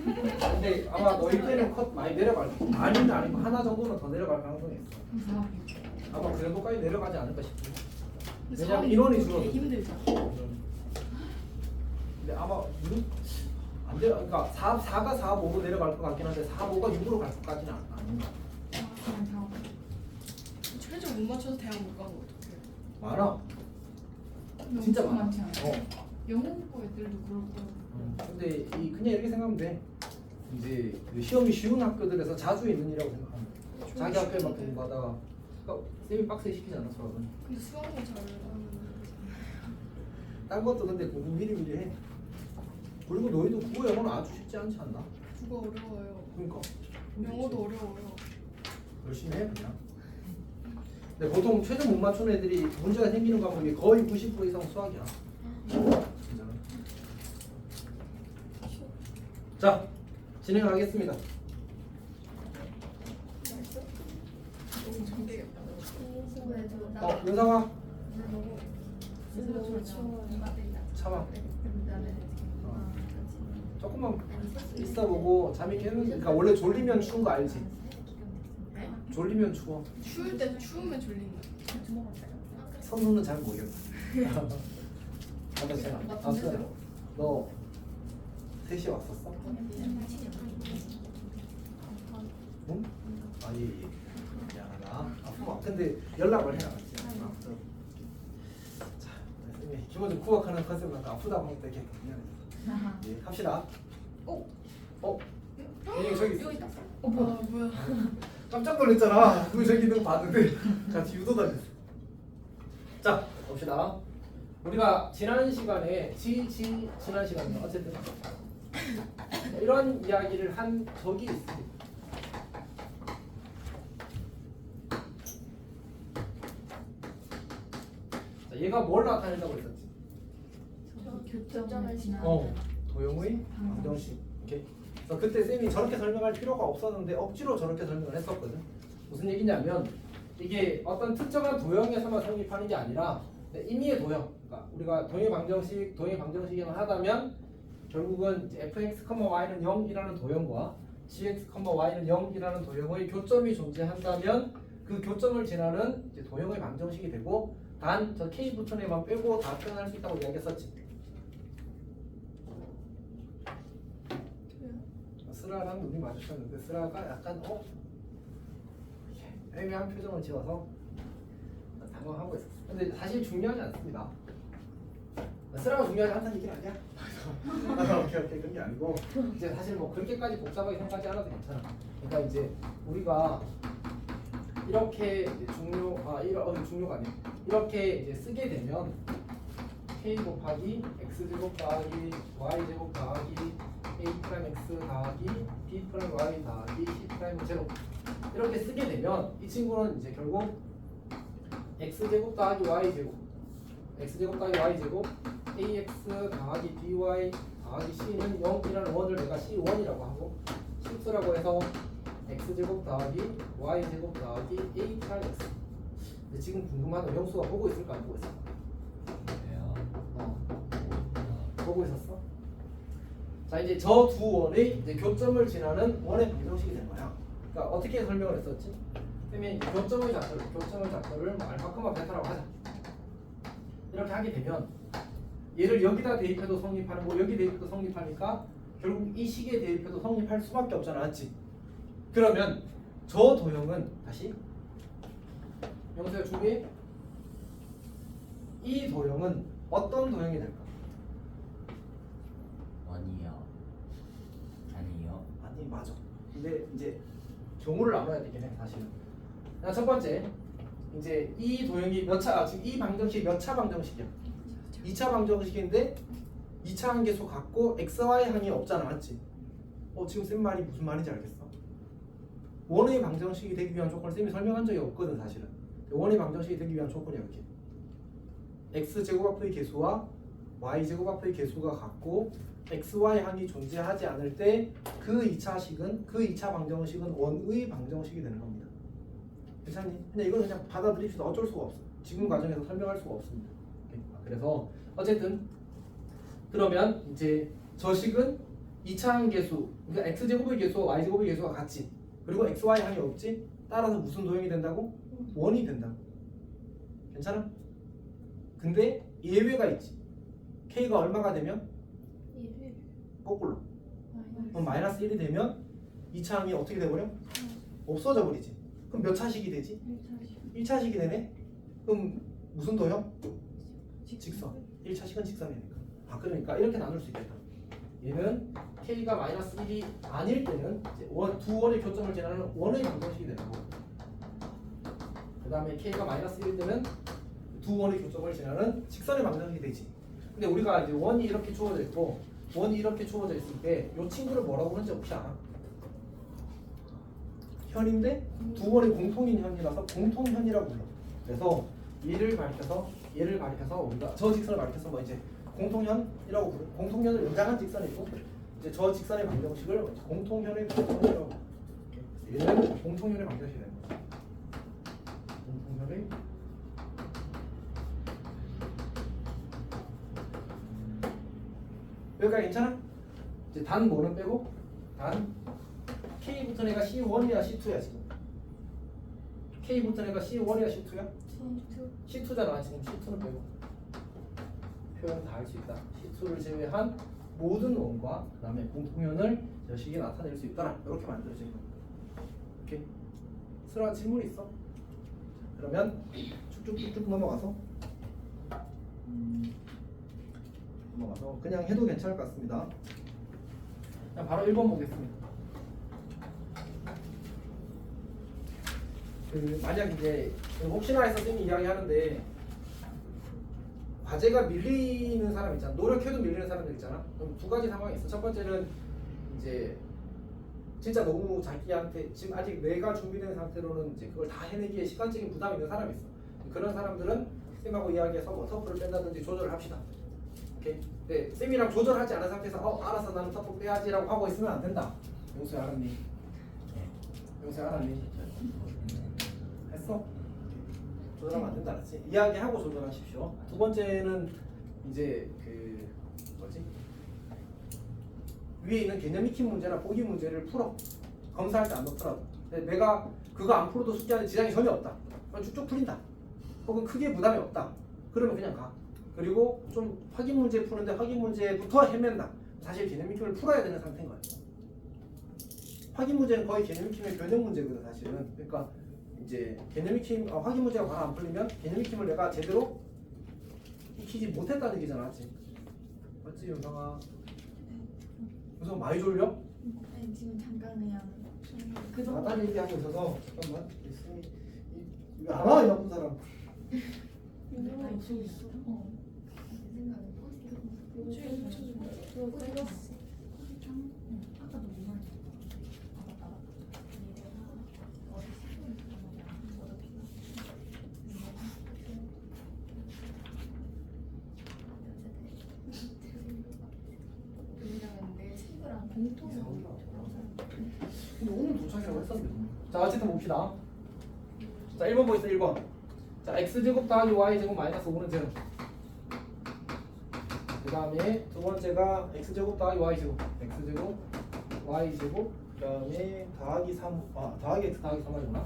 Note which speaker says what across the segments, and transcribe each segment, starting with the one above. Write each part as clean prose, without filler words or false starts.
Speaker 1: 근데 아마 너희 때는 컷 많이 내려갈 아닌데 아니고 하나 정도는 더 내려갈 가능성이 있어. 아마 그 정도까지 내려가지 않을까 싶은데. 왜냐면 인원이 줄어들어.
Speaker 2: 힘들죠.
Speaker 1: 근데 아마 안 돼. 그러니까 4가 4, 5로 내려갈 것 같긴 한데 4, 5가 6으로 갈 것까지는 아닌가.
Speaker 2: 최저 못 맞춰서 대학 못 가면 어떡해요?
Speaker 1: 많아. 진짜 많아.
Speaker 3: 많지 않아요? 영어고 애들도 그렇고.
Speaker 1: 근데 그냥 이렇게 생각하면 돼. 이제 그 시험이 쉬운 학교들에서 자주 있는 일이라고 생각하면 돼. 자기 학교에만 공부하다가 그러니까 쌤이 빡세게 시키잖아 수학은.
Speaker 2: 근데 수학은 잘 하는
Speaker 1: 딴 것도 근데 공부 미리미리 해. 그리고 너희도 국어 영어는 아주 쉽지 않지 않나?
Speaker 2: 국어 어려워요.
Speaker 1: 그러니까
Speaker 2: 영어도 어려워요.
Speaker 1: 열심히 해 그냥. 근데 보통 최저 못 맞추는 애들이 문제가 생기는 과목이 거의 90% 이상 수학이야. 진짜로. 자 진행하겠습니다.
Speaker 2: 너무 전개겠다.
Speaker 1: 윤상아 참아. 조금만 있어보고 잠이 깨는. 그러니까 원래 졸리면 추운 거 알지? 졸리면 추워.
Speaker 2: 추울 때 추우면 졸린다.
Speaker 1: 선우는 잘 모르겠어. 맞아, 제가. 너 3시에 왔었어? 응? 아, 예. 미안하다. 아프면 근데 연락을 해라. 자, 선생님 기본적으로 국악하는 컨셉은 아프다고 하니까 이렇게 미안해. 예, 갑시다. 저기 있어.
Speaker 2: 뭐야?
Speaker 1: 깜짝 놀랐잖아. 그 저기 있는 거 봤는데 같이 유도 다녔어. 자, 봅시다. 우리가 지난 시간에 지난 시간에 어쨌든 이런 이야기를 한 적이 있습니다. 자, 얘가 뭘 나타낸다고 했었지?
Speaker 3: 교점을 지나.
Speaker 1: 도형의 방정식. 오케이. 그래서 그때 쌤이 저렇게 설명할 필요가 없었는데 억지로 저렇게 설명을 했었거든. 무슨 얘기냐면 이게 어떤 특정한 도형에서만 성립하는 게 아니라 임의의 도형. 그러니까 우리가 도형의 방정식에만 하다면 결국은 fx, y는 0이라는 도형과 gx, y는 0이라는 도형의 교점이 존재한다면 그 교점을 지나는 이제 도형의 방정식이 되고 단 저 k 부천에만 빼고 다 표현할 수 있다고 이야기했었지. 쓰라랑 눈이 마주쳤는데 쓰라가 약간 애매한 표정을 지어서 당황하고 있었어. 근데 사실 중요하지 않습니다. 쓰라가 중요하지 않다는 얘기는 아니야. 오케이 그런 게 아니고 이제 사실 뭐 그렇게까지 복잡하게 생각하지 않아도 괜찮아. 그러니까 이제 우리가 이렇게 이제 중요가 아니야. 이렇게 이제 쓰게 되면 k 곱하기 x 제곱 더하기 y 제곱 더하기 a 프라임 x 더하기 b 프라임 y 더하기 c 프라임 제곱 이렇게 쓰게 되면 이 친구는 이제 결국 x 제곱 더하기 y 제곱 ax 더하기 by 더하기 c는 0이라는 원을 내가 c1이라고 하고 실수라고 해서 x 제곱 더하기 y 제곱 더하기 a 프라임 x. 근데 지금 궁금하다. 영수가 보고 있을까 안 보고 있을까? 보고 있었어? 자 이제 저 두 원의 이제 교점을 지나는 원의 방정식이 된 거야. 그러니까 어떻게 설명을 했었지? 쌤이 교점의 좌표를 뭐 알파, 베타라고 하자. 이렇게 하게 되면 얘를 여기다 대입해도 성립하는 거 여기 대입해도 성립하니까 결국 이 식에 대입해도 성립할 수밖에 없잖아, 맞지? 그러면 저 도형은 다시 영수야 준비해. 이 도형은 어떤 도형이 될까?
Speaker 4: 원이요. 아니요.
Speaker 1: 아니 맞아. 근데 이제 경우를 나눠야 되긴 해 사실은. 자, 첫 번째 이제 이 도형이 지금 이 방정식 몇 차 방정식이야? 2차 방정식인데 2차 한계수 갖고 xy 항이 없잖아, 맞지? 지금 쌤 말이 무슨 말인지 알겠어? 원의 방정식이 되기 위한 조건을 쌤이 설명한 적이 없거든 사실은. 원의 방정식이 되기 위한 조건이 이렇게 x제곱 앞의 계수와 y제곱 앞의 계수가 같고 xy 항이 존재하지 않을 때 그 2차 방정식은 원의 방정식이 되는 겁니다. 괜찮니? 그냥 이건 그냥 받아들입시다. 어쩔 수가 없어. 지금 과정에서 설명할 수가 없습니다. 그래서 어쨌든 그러면 이제 저식은 2차 함계수, 그러니까 x제곱의 개수와 y제곱의 개수가 같지. 그리고 xy 항이 없지. 따라서 무슨 도형이 된다고? 원이 된다고. 괜찮아? 근데 예외가 있지. k가 얼마가 되면? 거꾸로. 그럼 마이너스 1이 되면 2차 항이 어떻게 돼버려? 없어져 버리지. 그럼 몇 차식이 되지? 1차식이 되네? 그럼 무슨 도형? 직선. 1차식은 직선이니까. 아, 그러니까 이렇게 나눌 수 있겠다. 얘는 k가 마이너스 1이 아닐 때는 이제 두 원의 교점을 지나는 원의 방정식이 되는 거고, 그 다음에 k가 마이너스 1일 때는 두 원의 교점을 지나는 직선의 방정식이 되지. 근데 우리가 이제 원이 이렇게 주어져 있고 원이 이렇게 주어져 있을 때 이 친구를 뭐라고 하는지 혹시 알아? 현인데 두 원이 공통인 현이라서 공통현이라고 불러. 그래서 얘를 가리켜서 우리가 저 직선을 가리켜서 뭐 이제 공통현이라고 부르. 공통현을 연장한 직선이고 이제 저 직선의 방정식을 공통현의 방정식이라고 부르. 얘는 공통현의 방정식이 되는 거야. 공통현의 여기까지 괜찮아? 이제 단 뭐는 빼고 단 K부터 내가 C1이야 C2야 지금. K부터 내가 C1이야 C2야? C2잖아. 지금 C2는 빼고 표현 다 할 수 있다. C2를 제외한 모든 원과 그 다음에 공통현을 여식에 나타낼 수 있다. 이렇게 만들어진 거야. 오케이? 슬아 질문 있어? 그러면 쭉쭉쭉쭉 넘어가서 그냥 해도 괜찮을 것 같습니다. 그냥 바로 1번 보겠습니다. 만약 이제 혹시나 해서 쌤이 이야기하는데 과제가 밀리는 사람 있잖아. 노력해도 밀리는 사람들 있잖아. 그럼 두 가지 상황이 있어. 첫 번째는 이제 진짜 너무 자기한테 지금 아직 뇌가 준비된 상태로는 이제 그걸 다 해내기에 시간적인 부담이 있는 사람이 있어. 그런 사람들은 쌤하고 이야기해서 뭐 터프를 뺀다든지 조절을 합시다. 오케이? 네, 쌤이랑 조절하지 않은 상태에서 알아서 나는 터프 빼야지라고 하고 있으면 안 된다. 용수야 알았니? 용수야 알았니? 했어? 조절하면 안 된다 알았지? 이야기하고 조절하십시오. 두 번째는 이제 그 뭐지? 위에 있는 개념 익힘 문제나 보기 문제를 풀어. 검사할 때 안 넣더라도. 근데 내가 그거 안 풀어도 숙제하는 지장이 전혀 없다. 그럼 쭉쭉 풀린다. 혹은 크게 부담이 없다. 그러면 그냥 가. 그리고 좀 확인 문제 푸는데 확인 문제부터 헤맨다. 사실 개념 익힘을 풀어야 되는 상태인 거야. 확인 문제는 거의 개념 익힘의 변형 문제거든 사실은. 그러니까 이제 개념 익힘 확인 문제가 바로 안 풀리면 개념 익힘을 내가 제대로 익히지 못했다는 얘기잖아, 맞지? 맞지, 윤성아? 윤성 많이 졸려?
Speaker 5: 아니 지금 잠깐 그냥 그 정도.
Speaker 1: 나단 얘기하고 있어서 잠깐만. 이거 안 와, 이 나쁜 사람.
Speaker 5: 아니 지금 있어. 내 생각에 아까도 뭐 말했어? 맞다.
Speaker 2: 왜냐면 내 친구랑
Speaker 5: 공통으로
Speaker 1: 근데 오늘 도착이라고 했었는데. 자, 어쨌든 봅시다. 자, 1번 보이세요, 1번. 자, x제곱 더하기 y제곱 마이너스 5는 0. 그 다음에 두 번째가 x제곱 더하기 y제곱. x제곱 y제곱. 그 다음에 더하기 3. 더하기 x 더하기 3이구나.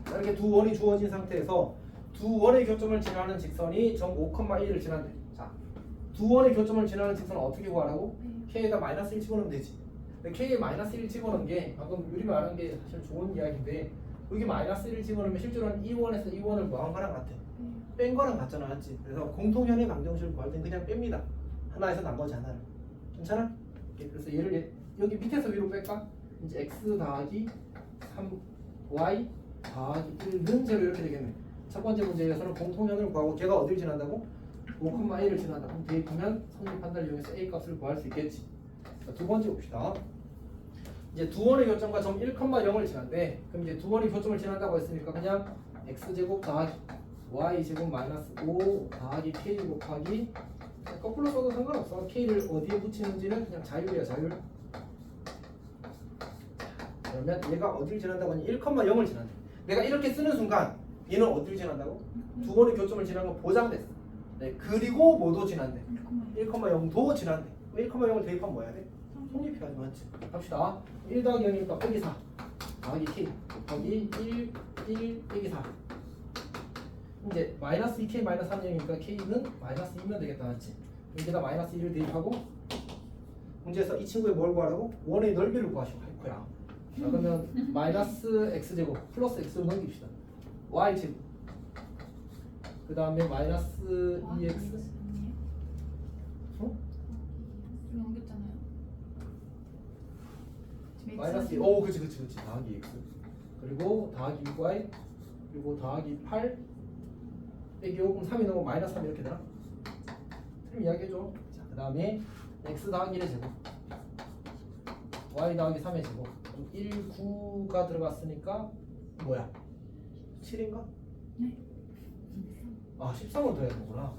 Speaker 1: 자, 이렇게 두 원이 주어진 상태에서 두 원의 교점을 지나는 직선이 점 5,1을 지난대. 자, 두 원의 교점을 지나는 직선은 어떻게 구하라고? k에다 마이너스 1 집어넣으면 되지. 근데 k에 마이너스 1 집어넣은 게 방금 유리 말한 게 사실 좋은 이야기인데 여기 마이너스 1을 집어넣으면 실제로는 이 원에서 이 원을 뭐한 거랑 같아. 뺀 거랑 같잖아, 맞지? 그래서 공통현의 방정식을 구할 땐 그냥 뺍니다. 하나에서 나머지 하나를. 괜찮아? 그래서 얘를 여기 밑에서 위로 뺄까? 이제 x 더하기 3y 더하기 1는 0 이렇게 되겠네. 첫 번째 문제에서는 공통현을 구하고 걔가 어딜 지난다고? 5,1을 지난다. 그럼 대입하면 성립 판단을 이용해서 a 값을 구할 수 있겠지. 자, 두 번째 봅시다. 이제 두 원의 교점과 점 1,0을 지난대. 그럼 이제 두 원의 교점을 지난다고 했으니까 그냥 x제곱 더하기 y제곱 마이너스 5 더하기 k 곱하기 거꾸로 써도 상관없어. k를 어디에 붙이는지는 그냥 자율이야, 자율. 그러면 얘가 어디를 지난다고 하니 1,0을 지난대. 내가 이렇게 쓰는 순간 얘는 어디를 지난다고? 두 원의 교점을 지난 건 보장됐어. 네, 그리고 뭐도 지난대? 1,0도 지난대. 1,0을 대입하면 뭐 해야 돼? 성립해야지 맞지? 갑시다. 1 더하기 0이니까 빼기 4 더하기 k 곱하기 1 빼기 4. 이제 마이너스 2k 마이너스 3이니까 k는 마이너스 2면 되겠다 맞지? 여기다 마이너스 1을 대입하고 문제에서 이 친구의 뭘 구하라고? 원의 넓이를 구하시고 할 거야. 자, 그러면 마이너스 x제곱 플러스 x로 넘깁시다. y제곱 그 다음에 마이너스 2x 어?
Speaker 2: 넘겼잖아요.
Speaker 1: 마이너스 2 오 그치 더하기 x 그리고 더하기 6y 그리고 더하기 8 빼기 5 그럼 3이 넘으면 마이너스 3 이렇게 되나? 그럼 이야기해줘. 자, 그 다음에 x 더하기 1의 제곱 y 더하기 3의 제곱 1, 9가 들어갔으니까 뭐야? 7인가?
Speaker 2: 네.
Speaker 1: 아 13을 더해야 되구나.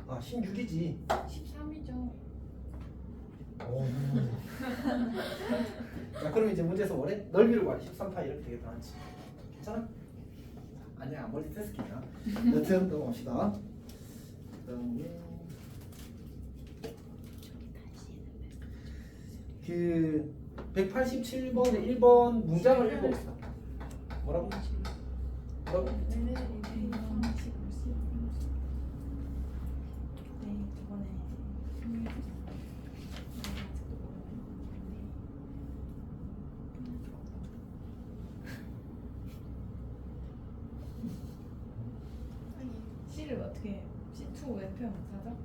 Speaker 1: 아 16이지.
Speaker 2: 13이죠.
Speaker 1: 오. 자 그럼 이제 문제에서 원래 넓이를 구하래. 13파이 이렇게 되겠다 맞지? 괜찮아? 아니야 멀리 테스트야. 여튼 넘어갑시다. 그다음에 그 187번에 1번 문장을 읽어봅시다. 뭐라고? 뭐라고?
Speaker 5: C를 어떻게 C2 왜 표현 못하죠?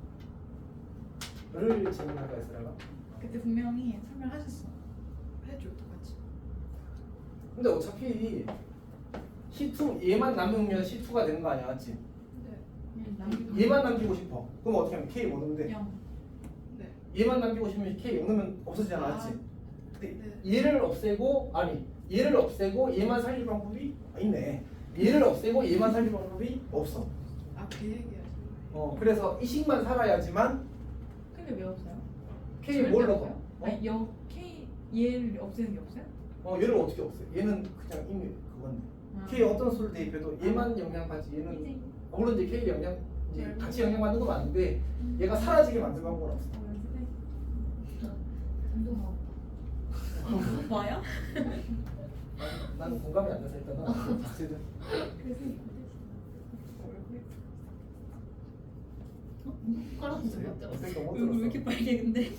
Speaker 1: 를 질문할까 했으라가.
Speaker 5: 그때 분명히 설명하셨어. 해줘 똑같이.
Speaker 1: 근데 어차피 C2 얘만 남으면 C2가 되는 거 아니야, 맞지? 얘만 남기고 싶어. 그럼 어떻게 하면 K 못 넣는데?
Speaker 5: 0.
Speaker 1: 얘만 남기고 싶으면 K 0 넣으면 없어지잖아,
Speaker 5: 아.
Speaker 1: 맞지? 근데
Speaker 5: 네.
Speaker 1: 얘를 없애고 얘를 없애고 얘만 살릴 방법이 있네. 얘를 없애고 얘만 살릴 방법이 없어.
Speaker 5: 그 얘기야.
Speaker 1: 그래서 이 식만 살아야지만
Speaker 5: 근데 왜 없어요?
Speaker 1: K
Speaker 5: 절대
Speaker 1: 뭘
Speaker 5: 없어요?
Speaker 1: 넣어?
Speaker 5: 아니 K 얘를 없애는 게 없어요?
Speaker 1: 얘를 어떻게 없애? 얘는 그냥 이미 그건데. K 어떤 수를 대입해도 얘만 영향받지 얘는 물론 이제 K 영향 이제 같이 영향받는 건 맞는데 얘가 사라지게 만들 방법은 없어.
Speaker 5: 뭐야?
Speaker 1: 난 공감이 안 돼서 일단은 자체는 그러니까 못
Speaker 5: 얼굴 왜 이렇게
Speaker 1: 들었어.
Speaker 5: 빨개 근데?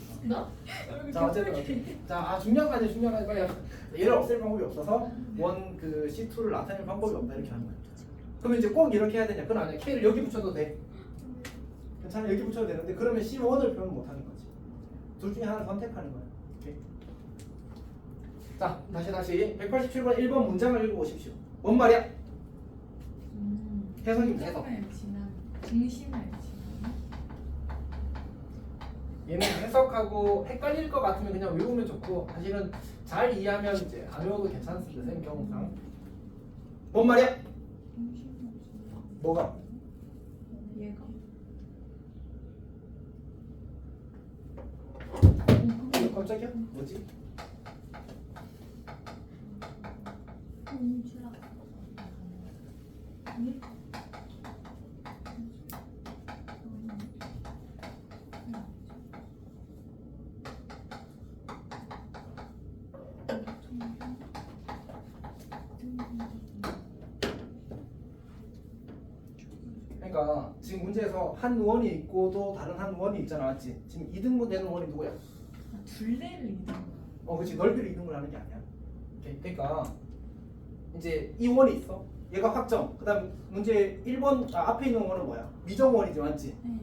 Speaker 1: 자 어쨌든 자 중요한 가지 빨리 합시다. 얘를 없앨 방법이 없어서 원 그 C2를 나타낼 방법이 없다 이렇게 하는 거야. 그러면 이제 꼭 이렇게 해야 되냐? 그건 아니야. K를 여기 붙여도 돼. 괜찮아 여기 붙여도 되는데 그러면 C1을 표현 못 하는 거지. 둘 중에 하나를 선택하는 거야. 오케이. 자 다시 187번 1번 문장을 읽어보십시오. 뭔 말이야? 해석입니다. 해석.
Speaker 5: 중심을 지나는.
Speaker 1: 얘는 해석하고 헷갈릴 것 같으면 그냥 외우면 좋고 사실은 잘 이해하면 이제 안 외워도 괜찮습니다. 선생님 경험상. 뭔 말이야? 뭐가?
Speaker 5: 얘가.
Speaker 1: 깜짝이야? 뭐지? 그러니까 지금 문제에서 한 원이 있고 또 다른 한 원이 있잖아, 맞지? 지금 2등분 되는 원이 누구야?
Speaker 5: 둘레를 이동.
Speaker 1: 그렇지 넓이를 이동을 하는 게 아니야. 오케이. 그러니까 이제 이 원이 있어. 얘가 확정. 그다음 문제 1번 앞에 있는 원은 뭐야? 미정원이지, 맞지?
Speaker 5: 네.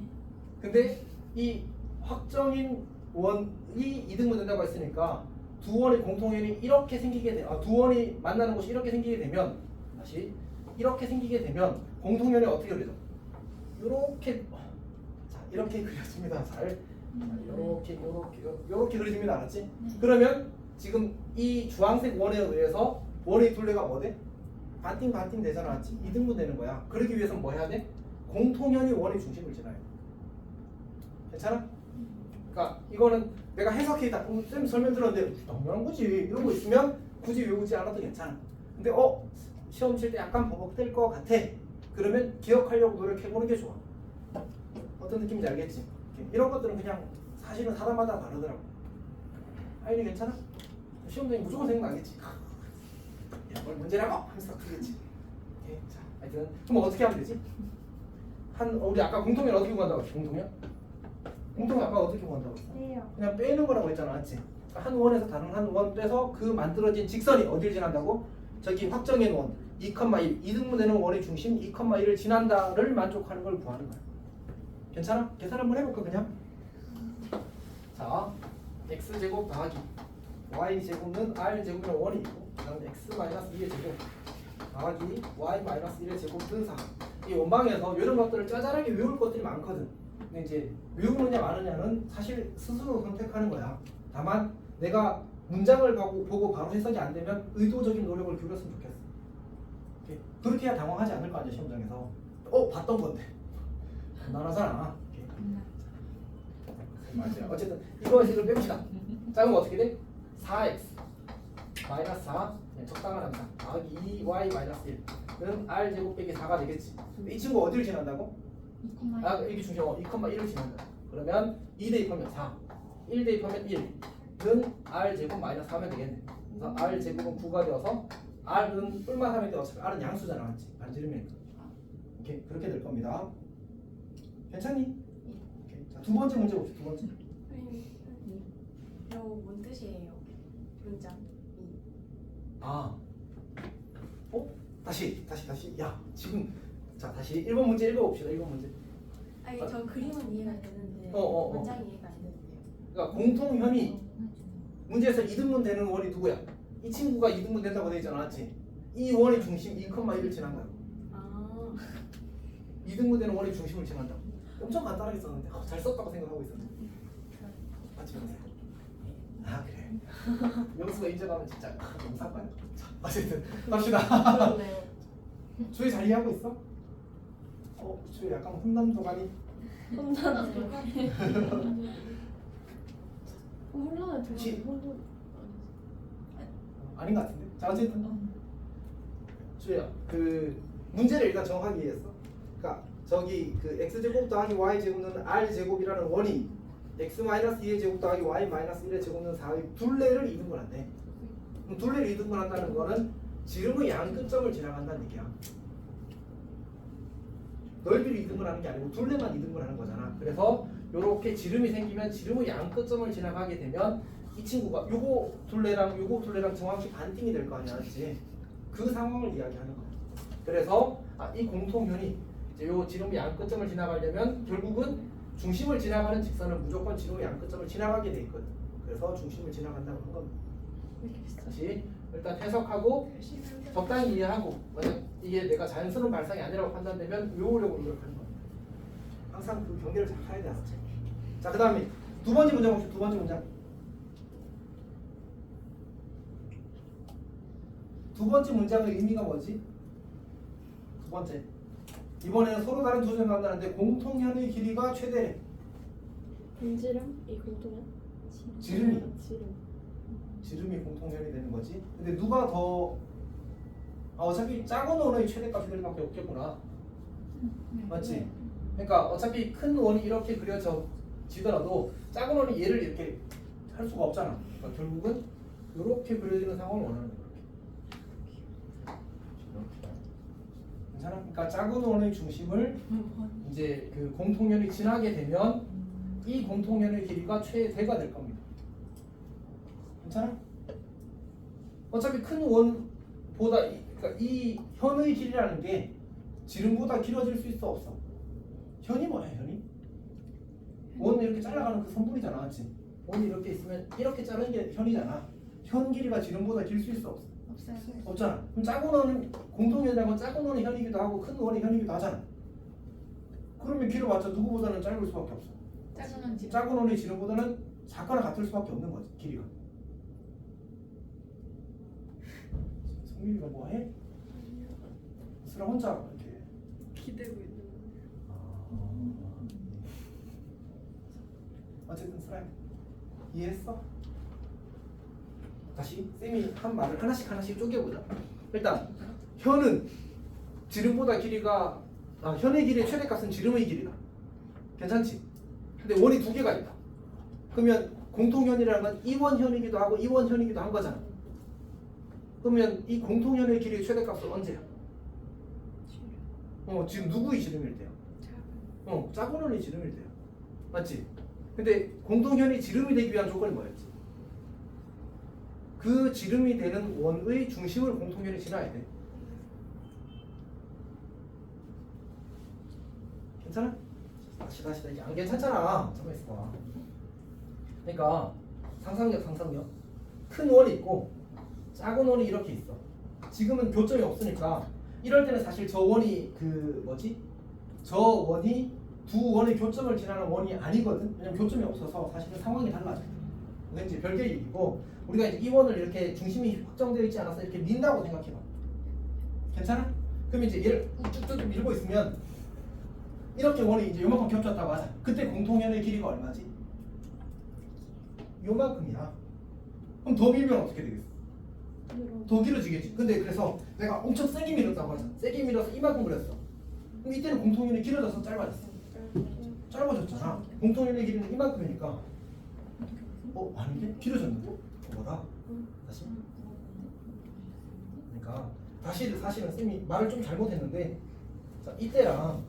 Speaker 1: 근데 이 확정인 원이 2등분 된다고 했으니까 두 원의 공통연이 이렇게 생기게 돼. 두 원이 만나는 곳이 이렇게 생기게 되면 다시 이렇게 생기게 되면 공통연이 어떻게 그려져? 이렇게 자 이렇게 그려집니다. 잘 이렇게 그려집니다. 알았지? 그러면 지금 이 주황색 원에 의해서 원의 둘레가 뭐 돼? 반띵 되잖아, 맞지? 2등분 되는 거야. 그러기 위해서는 뭐 해야 돼? 공통연이 원의 중심을 지나야 돼. 괜찮아? 그러니까 이거는 내가 해석해 다 쌤 설명 들었는데 당연한 거지 이런 거 있으면 굳이 외우지 않아도 괜찮아. 근데 시험 칠 때 약간 버벅될 것 같아. 그러면 기억하려고 노력해보는 게 좋아. 어떤 느낌인지 알겠지? 이런 것들은 그냥 사실은 사람마다 다르더라고. 아이니 괜찮아? 시험장이 무조건 생각나겠지. 야, 뭘 문제라고? 하면서 딱 풀겠지. 오케이. 자, 하여튼 그럼 어떻게 하면 되지? 우리 아까 공통연 어떻게 구한다고 했지? 공통연? 공통연 아까 어떻게 구한다고 했어?
Speaker 5: 네요.
Speaker 1: 그냥 빼는 거라고 했잖아, 맞지? 한 원에서 다른 한 원 빼서 그 만들어진 직선이 어디를 지난다고? 저기 확정의 원 2,1 이등분되는 원의 중심 2,1을 지난다를 만족하는 걸 구하는 거야. 괜찮아? 계산 한번 해볼까 그냥? 자, x제곱 더하기 y제곱은 r제곱이랑 원이 있고 그 다음에 x-2의 제곱 더하기 y-1의 제곱은 4. 이 원방에서 이런 것들을 짜잘하게 외울 것들이 많거든. 근데 이제 외우느냐 마느냐는 사실 스스로 선택하는 거야. 다만 내가 문장을 보고 바로 해석이 안 되면 의도적인 노력을 기울였으면 좋겠어. 오케이. 그렇게 해야 당황하지 않을 거 아니야 시험장에서. 봤던 건데 나나잖아. 맞아요. 어쨌든 이거 빼봅시다. 작은 거 어떻게 돼? 4x 마이너스 4 적당한 함수 더하기 2y 마이너스 1은 r 제곱 빼기 4가 되겠지. 근데 이 친구 어디를 지난다고?
Speaker 3: 2,1.
Speaker 1: 이게 중요해. 2,1을 지난다. 그러면 2 대입하면 4 1 대입하면 1은 r 제곱 마이너스 3이 되겠네. 그래서 r 제곱은 9가 되어서 r은 뿔만 3인데 어차피 r은 양수잖아, 맞지? 반지름이니까. 오케이, 그렇게 될 겁니다. 괜찮니? 오케이. 자, 두 번째 문제 봅시다. 두 번째.
Speaker 6: 이거 뭔 뜻이에요? 문장.
Speaker 1: 다시. 야, 지금 자 다시 1번 문제 읽어봅시다. 1번 문제.
Speaker 6: 아니 저 그림은 이해가 되는데
Speaker 1: 어.
Speaker 6: 문장이 이해가 안 되는데요.
Speaker 1: 그러니까 공통현이 문제에서 이등분 되는 원이 누구야? 이 친구가 이등분 된다고 돼 있잖아, 맞지? 이 원의 중심 2,1을 지난다고.
Speaker 6: 아.
Speaker 1: 이등분 되는 원의 중심을 지난다고. 엄청 간단하게 썼는데 잘 썼다고 생각하고 있었는데. 맞지, 명수? 그래. 명수가 인정하면 진짜 너무 사과야. 자, 어쨌든 갑시다.
Speaker 6: 그렇네요.
Speaker 1: 주희 잘 이해하고 있어? 주희 약간 혼남 도가니.
Speaker 6: 혼자는
Speaker 2: 혼란을
Speaker 1: 혹시-
Speaker 2: 들었는데
Speaker 1: 아닌 것 같은데. 자, 어쨌든 주희야, 그 문제를 일단 정확하게 이해했어. 그러니까 저기 그 x제곱 더하기 y제곱은 r제곱이라는 원이 x-2의 제곱 더하기 y-1의 제곱은 4의 둘레를 이등분한대. 그럼 둘레를 이등분한다는 거는 지름의 양 끝점을 지나간다는 얘기야. 넓이를 이등분하는 게 아니고 둘레만 이등분하는 거잖아. 그래서 이렇게 지름이 생기면 지름의 양 끝점을 지나가게 되면 이 친구가 요거 둘레랑 정확히 반띵이 될 거 아니야, 맞지? 그 상황을 이야기하는 거야. 그래서 이 공통현이 이제 요 지름의 양 끝점을 지나가려면 결국은 중심을 지나가는 직선은 무조건 지름의 양 끝점을 지나가게 돼 있거든. 그래서 중심을 지나간다고 한 겁니다. 다시 일단 해석하고 적당히 이해하고 만약 이게 내가 자연스러운 발상이 아니라고 판단되면 외우려고 노력하는 거예요. 항상 그 경계를 잘 해야 돼. 자, 그 다음에 두 번째 문장 봅시다. 두 번째 문장. 두 번째 문장의 의미가 뭐지? 두 번째. 이번에는 서로 다른 두 점을 만나는데 공통현의 길이가 최대래.
Speaker 6: 분지름? 이 공통은?
Speaker 1: 지름이.
Speaker 6: 지름.
Speaker 1: 지름이 공통현이 되는 거지. 근데 누가 더 어차피 작은 원의 최대값이 될 수밖에 없겠구나. 맞지? 그러니까 어차피 큰 원이 이렇게 그려지더라도 작은 원이 얘를 이렇게 할 수가 없잖아. 그러니까 결국은 이렇게 그려지는 상황을 원하는 거야. 괜찮아? 그러니까 작은 원의 중심을 이제 그 공통현이 지나게 되면 이 공통현의 길이가 최대가 될 겁니다. 괜찮아? 어차피 큰 원보다 그러니까 이 현의 길이라는 게 지름보다 길어질 수 있어 없어? 현이 뭐야 현이? 원은 이렇게 잘라가는 그 선분이잖아, 맞지? 원이 이렇게 있으면 이렇게 자르는 게 현이잖아. 현 길이가 지름보다 길 수 있어 없어?
Speaker 3: 없어요.
Speaker 1: 없잖아. 그럼 작은 원은 공통현이라고 작은 원이 현이기도 하고 큰 원이 현이기도 하잖아. 그러면 길어봤자 누구보다는 짧을 수밖에 없어.
Speaker 3: 작은 집.
Speaker 1: 작은 원의 지름보다는 작거나 같을 수밖에 없는 거지 길이가. 성민이가 뭐해? 스라 혼자 이렇게
Speaker 2: 기대고 있는
Speaker 1: 어쨌든 스라 이해했어? 다시 쌤이 한 말을 하나씩 쪼개보자. 일단 현은 지름보다 길이가 현의 길이의 최대값은 지름의 길이다. 괜찮지? 근데 원이 두 개가 있다. 그러면 공통현이라는 건 이원현이기도 하고 이원현이기도 한 거잖아. 그러면 이 공통현의 길이의 최대값은 언제야? 지금 누구의 지름일 때야? 작은 원의 지름일 때야. 맞지? 근데 공통현이 지름이 되기 위한 조건이 뭐였지? 그 지름이 되는 원의 중심을 공통현이 지나야 돼. 괜찮아? 다시 이게 안 괜찮잖아. 잠깐 있어봐. 그러니까 상상력. 큰 원이 있고 작은 원이 이렇게 있어. 지금은 교점이 없으니까 이럴 때는 사실 저 원이 저 원이 두 원의 교점을 지나는 원이 아니거든. 왜냐면 교점이 없어서 사실은 상황이 달라져. 이건 이제 별개의 얘기고 우리가 이제 이 원을 이렇게 중심이 확정되어 있지 않아서 이렇게 민다고 생각해봐. 괜찮아? 그럼 이제 얘를 쭉쭉 밀고 있으면 이렇게 원이 이제 요만큼 겹쳤다고 하자. 그때 공통현의 길이가 얼마지? 요만큼이야. 그럼 더 밀면 어떻게 되겠어? 더 길어지겠지. 근데 그래서 내가 엄청 세게 밀었다고 하자. 세게 밀어서 이만큼 그렸어. 그럼 이때는 공통현이 길어져서 짧아졌어. 짧아졌잖아. 공통현의 길이는 이만큼이니까 아닌데? 길어졌는데? 뭐라? 다시? 그러니까 사실은 쌤이 말을 좀 잘못했는데 자 이때랑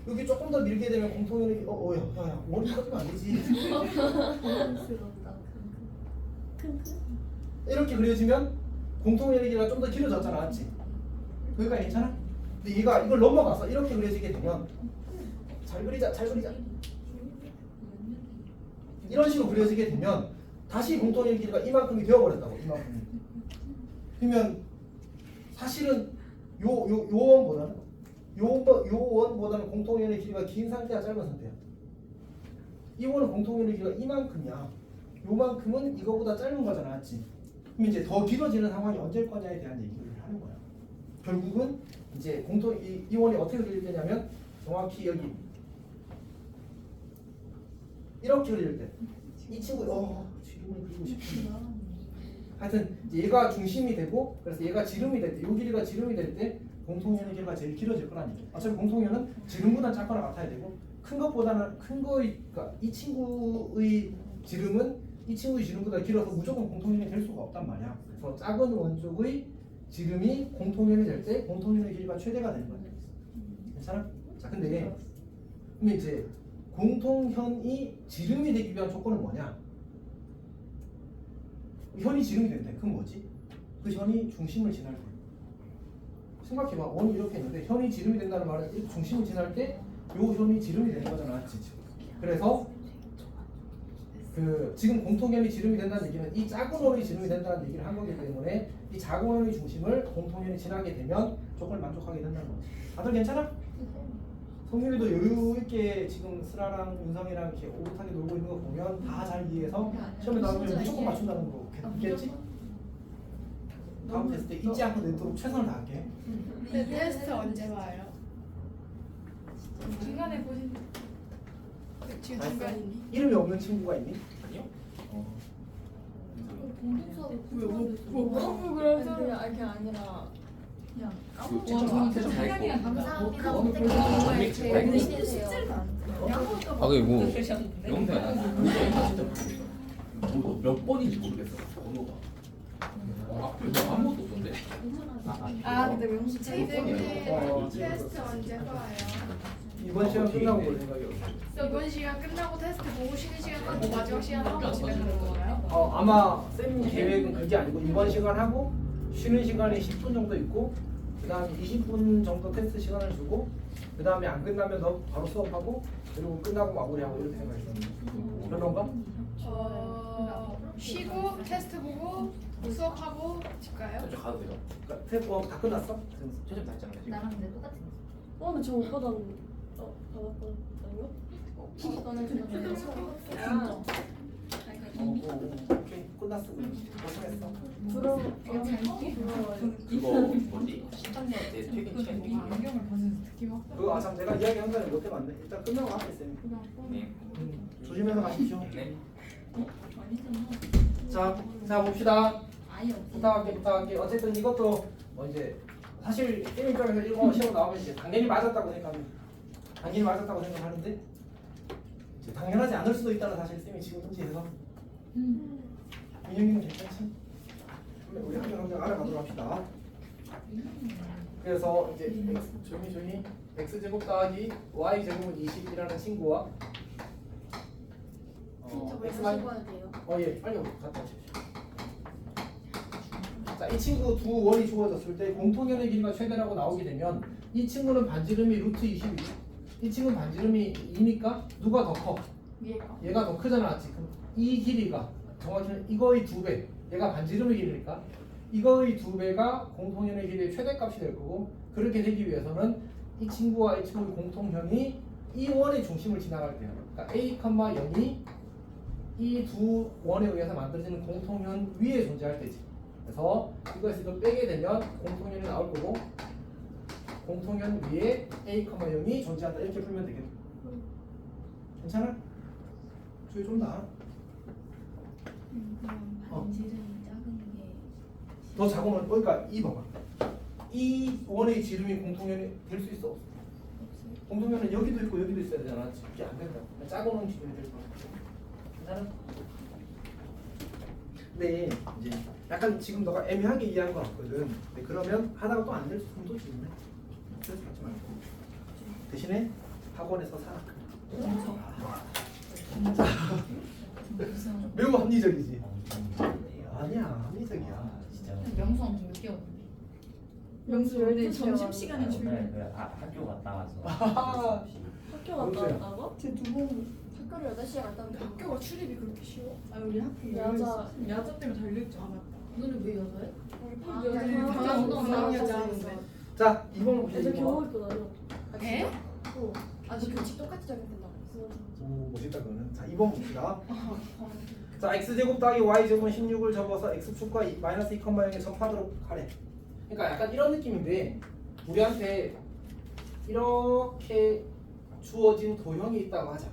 Speaker 1: 여기 조금 더 밀게 되면 공통현의 야 원이 커지면 안 되지. 이렇게 그려지면 공통현의 길이가 좀 더 길어졌잖아. 맞지? 여기가 괜찮아? 근데 얘가 이걸 넘어가서 이렇게 그려지게 되면 잘 그리자. 이런 식으로 그려지게 되면 다시 공통현의 길이가 이만큼이 되어버렸다고. 이만큼이. 그러면 사실은 요 원보다는 공통현의 길이가 긴 상태야 짧은 상태야? 이 원은 공통현의 길이가 이만큼이야. 요만큼은 이거보다 짧은 거잖아. 맞지? 그럼 이제 더 길어지는 상황이 언제일 거냐에 대한 얘기를 하는 거야. 결국은 이제 이 원이 어떻게 그릴 때냐면 정확히 여기 이렇게 그릴 때 이 친구 지름을 그리고 싶은데 하여튼 이제 얘가 중심이 되고 그래서 얘가 지름이 될 때 요 길이가 지름이 될 때 공통현의 길이가 제일 길어질 거라는 얘기. 어차피 공통현은 지름보다 작거나 같아야 되고 큰 것보다는 그러니까 이 친구의 지름은 이 친구의 지름보다 길어서 무조건 공통현이 될 수가 없단 말이야. 그래서 작은 원쪽의 지름이 공통현이 될 때 공통현의 길이가 최대가 되는 거야. 괜찮아? 자 근데 그럼 이제 공통현이 지름이 되기 위한 조건은 뭐냐? 현이 지름이 된대. 그건 뭐지? 그 현이 중심을 지날 때. 생각해봐. 원이 이렇게 있는데 현이 지름이 된다는 말은 이 중심을 지날 때 요 현이 지름이 되는 거잖아. 맞지? 그래서 지금 공통현이 지름이 된다는 얘기는 이 작은 원이 지름이 된다는 얘기를 한 거기 때문에 이 작은 원의 중심을 공통현이 지나게 되면 조건을 만족하게 된다는 거지. 다들 괜찮아? 성민이도 여유 있게 지금 슬아랑 윤성이랑 이렇게 오붓하게 놀고 있는 거 보면 다 잘 이해해서 시험에 나오면 무조건 맞춘다는 거겠지? 다음 테스트 때 잊지 않고 내도록 최선을 다할게.
Speaker 2: 근데 테스트 언제 봐요?
Speaker 5: 중간에 보신
Speaker 2: 지금
Speaker 1: 알았어?
Speaker 2: 중간이니?
Speaker 1: 이름이 없는 친구가 있니?
Speaker 4: 아니요.
Speaker 2: 뭐 그래서
Speaker 6: 그게 아니라
Speaker 3: 그냥
Speaker 4: 직접 다 했고.
Speaker 3: 감사합니다.
Speaker 4: 정리 직접 다 했고. 그게 뭐 영대야. 몇 번인지 모르겠어. 번호가. 앞에 아무것도 없던데.
Speaker 2: 근데 명수
Speaker 1: 어,
Speaker 2: 테스트 언제 봐요?
Speaker 1: 이번 시간 끝나고 볼 생각이요.
Speaker 2: 이번 시간 끝나고 테스트 보고 쉬는 시간 하고 마지막 시간 하고 집에 가는 거예요?
Speaker 1: 아마 쌤 계획은 그게 아니고 이번 시간 하고 쉬는 시간이 10분 정도 있고 그 다음에 20분 정도 테스트 시간을 주고 그 다음에 안 끝나면 너 바로 수업하고 그리고 끝나고 마무리하고 이렇게 생각했습니다. 그런가?
Speaker 2: 쉬고 테스트 보고 수업하고 집 가요?
Speaker 4: 저 가도 돼요.
Speaker 1: 그러니까 테스트 다 끝났어?
Speaker 4: 최점 다 했잖아요. 지금.
Speaker 3: 나랑 근데 똑같은 거.
Speaker 6: 근데 저못 받았는데 받았거든요?
Speaker 3: 너는 그냥
Speaker 6: 진짜?
Speaker 1: 오케이 끝났어. 고생했어.
Speaker 4: 그거 뭐지? 13년 때 퇴근 시간 이
Speaker 5: 안경을 벗은 느낌
Speaker 1: 그거 참 내가 이야기 한 거는 못해 맞네. 일단 끝나고 할게 쌤.
Speaker 4: 네.
Speaker 1: 조심해서 가십시오.
Speaker 4: 네.
Speaker 1: 자 봅시다.
Speaker 3: 아예 없지.
Speaker 1: 부탁할게. 어쨌든 이것도 이제 사실 게임 입장에서 이거 시험 나오면 이제 당연히 맞았다고 생각하는데 당연하지 않을 수도 있다는 사실 쌤이 지금 통지해서 민영이는 괜찮지? 그러면 우리 한 명 한 명 알아가도록 합시다. 그래서 이제 조용히 x제곱 더하기 y제곱은 20이라는 친구와
Speaker 3: 진짜 왜
Speaker 1: x
Speaker 3: 다시 봐야 돼요?
Speaker 1: 예 빨리 갖다 주십시오. 자, 이 친구 두 원이 주어졌을 때 공통연의 길이가 최대라고 나오게 되면 이 친구는 반지름이 루트 20이 이 친구는 반지름이 2니까 누가 더 커?
Speaker 3: 위에가.
Speaker 1: 얘가 더 크잖아 지금. 이 길이가 정확히는 이거의 2배, 얘가 반지름의 길이니까 이거의 2배가 공통연의 길이의 최대값이 될 거고, 그렇게 되기 위해서는 이 친구와 이 친구의 공통형이 이 원의 중심을 지나갈 때요. 그러니까 a, 0이 이 두 원에 의해서 만들어지는 공통현 위에 존재할 때지. 그래서 이거에서 이걸 빼게 되면 공통현이 나올 거고, 공통현 위에 a, 0이 존재한다 이렇게 풀면 되겠다. 괜찮아? 저기 좀 나아.
Speaker 5: 반지름이 작은 게
Speaker 1: 더 작으면 그러니까 이 봐봐. 이 원의 지름이 공통현이 될 수 있어? 공통현은 여기도 있고 여기도 있어야 되잖아. 이게 안 된다. 작은 원 지름이 될 거야. 괜찮아? 네, 이제 약간 지금 너가 애매하게 이해한 것 같거든. 네, 그러면 하다가 또 안 될 수 있으면 또 질문해. 스트레스 받지 말고. 대신에 학원에서 살아. 매우 합리적이지. 아니야, 합리적이야.
Speaker 5: 명수 엄청 늦게 오는데.
Speaker 3: 명수
Speaker 5: 근데
Speaker 3: 12시에
Speaker 5: 점심시간에
Speaker 3: 왔는데.
Speaker 5: 출근.
Speaker 7: 학교 갔다 와서
Speaker 1: 아하.
Speaker 3: 학교 갔다
Speaker 1: 명수야.
Speaker 3: 왔다고? 쟤두번 학교를 8시에 갔다 왔는데
Speaker 2: 학교가 출입이 그렇게 쉬워?
Speaker 5: 아 우리 학교
Speaker 3: 야자.
Speaker 5: 야자 때문에 달렸죠. 아 맞다. 너는 왜 야자해?
Speaker 3: 아,
Speaker 2: 여자들이
Speaker 3: 그냥
Speaker 2: 방학
Speaker 3: 방학
Speaker 2: 방학이었지
Speaker 3: 방학
Speaker 2: 않은데.
Speaker 1: 자, 이번 봅시다.
Speaker 3: 애들
Speaker 1: 이번.
Speaker 3: 겨우 입고 다녀.
Speaker 2: 에?
Speaker 3: 어. 아직 교칙 똑같이 적용된다고.
Speaker 1: 오, 멋있다 그거는. 자, 2번 봅시다. 자, x제곱 더하기 y제곱은 16을 접어서 x축과 마이너스 2,0에 접하도록 하래. 그러니까 약간 이런 느낌인데, 우리한테 이렇게 주어진 도형이 있다고 하자.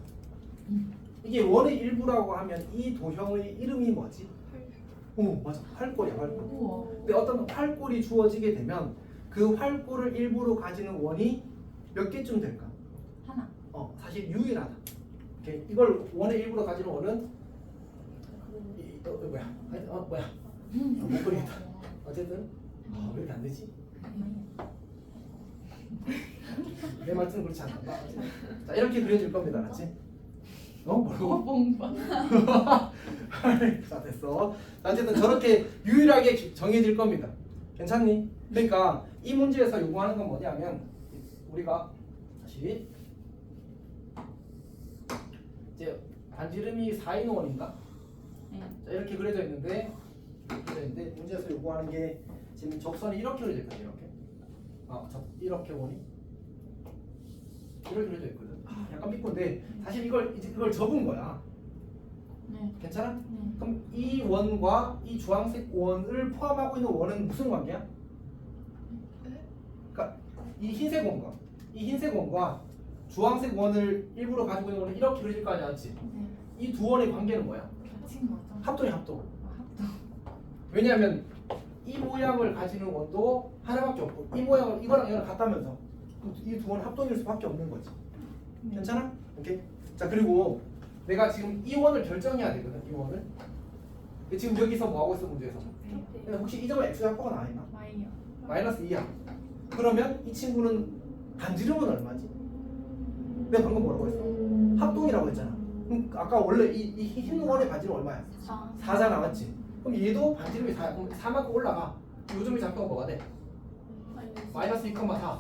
Speaker 1: 이게 원의 일부라고 하면 이 도형의 이름이 뭐지? 오, 맞아. 활골이야, 활골.
Speaker 5: 우와.
Speaker 1: 근데 어떤 활골이 주어지게 되면 그 활골을 일부로 가지는 원이 몇 개쯤 될까?
Speaker 5: 하나.
Speaker 1: 사실 유일하다. 오케이. 이걸 원의 일부로 가지는 원은 뭐야? 못 그리겠다. 어쨌든 왜 이렇게 안 되지? 내 말투는 그렇지 않다. 자, 이렇게 그려질 겁니다, 알았지? 뭐라고?
Speaker 5: 뻥뻥.
Speaker 1: 자, 됐어. 자, 어쨌든 저렇게 유일하게 정해질 겁니다. 괜찮니? 그러니까 이 문제에서 요구하는 건 뭐냐면, 우리가 다시 이제 반지름이 4인 원인가?
Speaker 5: 네.
Speaker 1: 자, 이렇게 그려져 있는데 문제에서 요구하는 게 지금 적선이 이렇게 그려져 있거든요. 이렇게 이렇게 원이 이렇게 그려져 있거든. 약간 삐꼰데 사실 이걸 접은 거야.
Speaker 5: 네.
Speaker 1: 괜찮아?
Speaker 5: 네.
Speaker 1: 그럼 이 원과 이 주황색 원을 포함하고 있는 원은 무슨 관계야? 그러니까 이 흰색 원과 주황색 원을 일부러 가지고 있는 원은 이렇게 그려질 거 아니야, 맞지?
Speaker 5: 네.
Speaker 1: 이 두 원의 관계는 뭐야?
Speaker 5: 겹친 거죠.
Speaker 1: 합동이 합동.
Speaker 5: 아, 합동.
Speaker 1: 왜냐하면 이 모양을 가지는 원도 하나밖에 없고 이 모양을 이거랑 이거랑 같다면서 이 두 원은 합동일 수밖에 없는 거지. 괜찮아? 오케이. 자, 그리고 내가 지금 이 원을 결정해야 되거든. 이 원을. 지금 여기서 뭐 하고 있어 문제에서? 근데 혹시 이 점은 x의 합보가 나와 있나?
Speaker 5: 마이요.
Speaker 1: 마이너스 2야. 그러면 이 친구는 반지름은 얼마지? 내가 방금 뭐라고 했어? 합동이라고 했잖아. 그럼 아까 원래 이 흰 원의 반지름 얼마야? 4잖아, 맞지? 그럼 얘도 반지름이 4야. 그럼 4만큼 올라가. 요점이 잡혀가 뭐가 돼? 마이너스 2,4.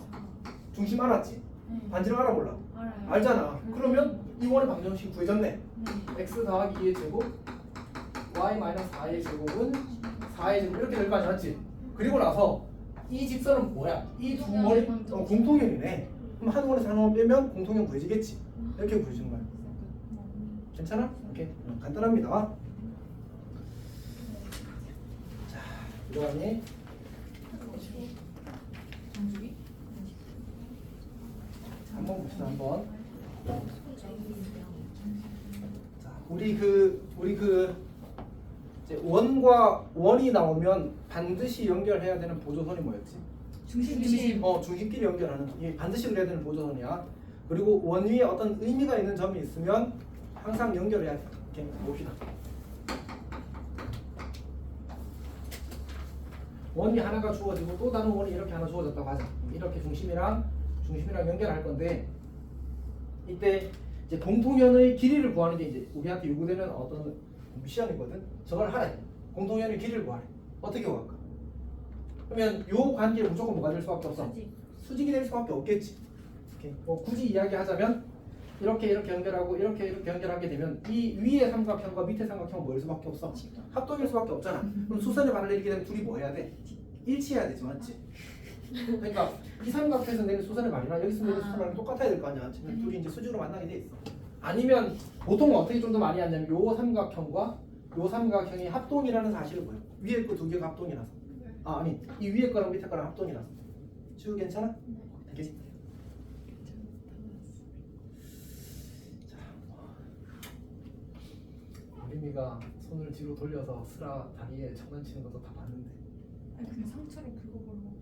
Speaker 1: 중심 알았지?
Speaker 5: 네.
Speaker 1: 반지름 알아 몰라?
Speaker 5: 알아요.
Speaker 1: 알잖아. 그러면 이 원의 방정식 구해졌네.
Speaker 5: 네.
Speaker 1: x 더하기 2의 제곱 y 마이너스 4의 제곱은 4의 제곱 이렇게 될 거 아니야, 맞지? 그리고 나서 이 직선은 뭐야? 이 두 원이 공통형이네. 그럼 한 원에서 한 원 빼면 공통형 구해지겠지. 이렇게 구해지는 거야. 괜찮아? 오케이. 간단합니다. 자, 들어가니?
Speaker 5: 정수기?
Speaker 1: 한번 봅시다. 한번. 자, 우리 이제 원과 원이 나오면 반드시 연결해야 되는 보조선이 뭐였지?
Speaker 5: 중심.
Speaker 1: 중심끼리 연결하는 이 반드시 그래야 되는 보조선이야. 그리고 원 위에 어떤 의미가 있는 점이 있으면 항상 연결해야 돼. 이렇게 봅시다. 원이 하나가 주어지고 또 다른 원이 이렇게 하나 주어졌다고 하자. 이렇게 중심이랑 연결할 건데 이때 이제 공통연의 길이를 구하는 게 이제 우리한테 요구되는 어떤 시험이거든. 저걸 하래. 공통연의 길이를 구하래. 어떻게 구할까? 그러면 요 관계를 무조건 뭐가 될 수밖에 없어? 수직이 될 수밖에 없겠지. 이렇게. 뭐 굳이 이야기하자면 이렇게 연결하고 이렇게 연결하게 되면 이 위의 삼각형과 밑의 삼각형은 뭐일 수밖에 없어? 합동일 수밖에 없잖아. 그럼 수선의 반을 내리게 되면 둘이 뭐 해야 돼? 일치해야 되지, 맞지? 그러니까 이 삼각형에서 내린 수선의 반이랑 여기서 내린 수선의 반이 똑같아야 될 거 아니야. 지금 둘이 이제 수직으로 만나게 돼 있어. 아니면 보통은 어떻게 좀 더 많이 하냐면 요 삼각형과 요 삼각형이 합동이라는 사실을 보여. 위에 거 두 개가 합동이라서. 아니 이 위에 거랑 밑에 거랑 합동이라서. 지우 괜찮아? 이게 어림이가 손을 뒤로 돌려서 슬아 다리에 장난치는 것도 다 봤는데.
Speaker 5: 아니 근데 상처를 긁어버리고.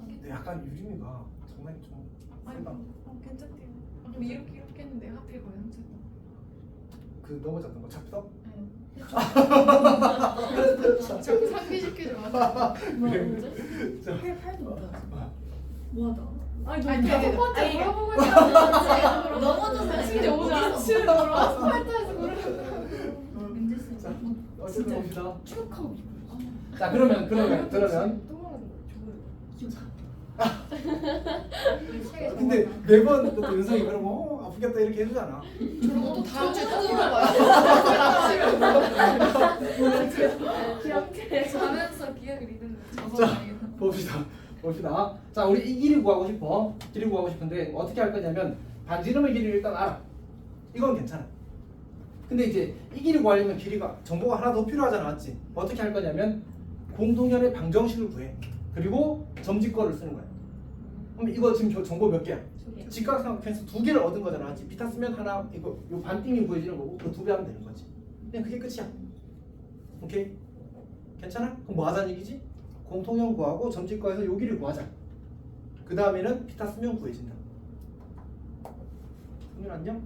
Speaker 1: 근데 약간 유림이가 장난이 좀
Speaker 5: 아니
Speaker 1: 세다.
Speaker 5: 괜찮대요. 그럼 이렇게 했는데 하필 거의 상처다.
Speaker 1: 그 넘어졌던 거 잡서?
Speaker 2: 자꾸 상기시키지 마.
Speaker 3: 팔도 뭐야? 뭐하다?
Speaker 2: 아니 첫 번째 물어보고
Speaker 3: 넘어져서
Speaker 2: 심지어 오늘 아침에 물어봤어. 팔자에서 그러는
Speaker 1: 자, 어쨌든 봅시다.
Speaker 3: 축하하고
Speaker 1: 자 그러면
Speaker 2: 또 말하는 거 저거요.
Speaker 1: 근데 매번 또 윤성이 그러면 아프겠다 이렇게 해주잖아.
Speaker 2: 저도 다음 주에 또 물어봐요.
Speaker 3: 기억해.
Speaker 2: 자면서 기억을 잃는 거.
Speaker 1: 자 봅시다. 자 우리 이 길이 구하고 싶어. 길이 구하고 싶은데 어떻게 할 거냐면 반지름의 길이를 일단 알아. 이건 괜찮아. 근데 이제 이 길이 구하려면 길이가 정보가 하나 더 필요하잖아, 맞지? 어떻게 할 거냐면 공통연의 방정식을 구해. 그리고 점집거를 쓰는 거야. 그럼 이거 지금 정보 몇 개야? 직각삼각형에서 두 개를 얻은 거잖아, 맞지? 비타 쓰면 하나 이거 요 반띵이 구해지는 거고 그 두 배 하면 되는 거지. 그냥 그게 끝이야. 오케이? 괜찮아? 그럼 뭐 하자는 얘기지? 공통연 구하고 점집거에서 요 길을 구하자. 그 다음에는 비타 쓰면 구해진다. 승률 안녕?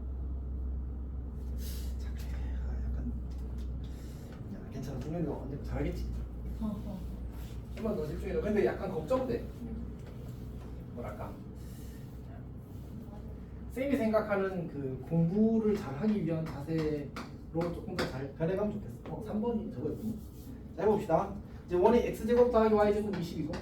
Speaker 1: 자 그래. 약간 괜찮아. 승률이가 언제 잘하겠지? 좀만 더 집중해줘. 근데 약간 걱정돼. 뭐랄까. 쌤이 생각하는 그 공부를 잘하기 위한 자세로 조금 더 잘 변해가면 좋겠어. 3번이 저거였군요. 자 해봅시다. 이제 원이 x제곱 더하기 y제곱 20이고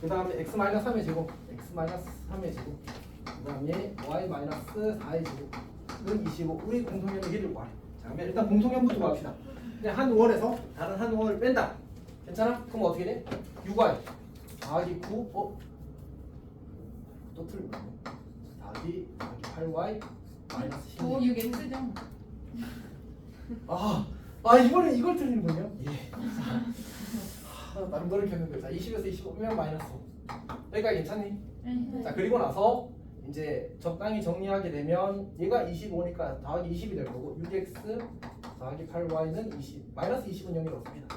Speaker 1: 그 다음에 x-3의 제곱 x-3의 제곱 그 다음에 y-4의 제곱은 25. 우리 공통연의 길이를 구하래. 자 그러면 일단 공통연부터 구합시다. 그냥 한 원에서 다른 한 원을 뺀다. 괜찮아? 그럼 어떻게 돼? 6y 더하기 9 또 틀리네. 더하기 8y 마이너스 16.
Speaker 5: 6x죠.
Speaker 1: 이번에 이걸 틀리는군요. 예. 나름 노력했는데. 자 20에서 25 빼면 마이너스 5. 여기까지 괜찮니? 자 그리고 나서 이제 적당히 정리하게 되면 얘가 25니까 더하기 20이 될 거고 6x 더하기 8y는 20 마이너스 20은 0이 없습니다.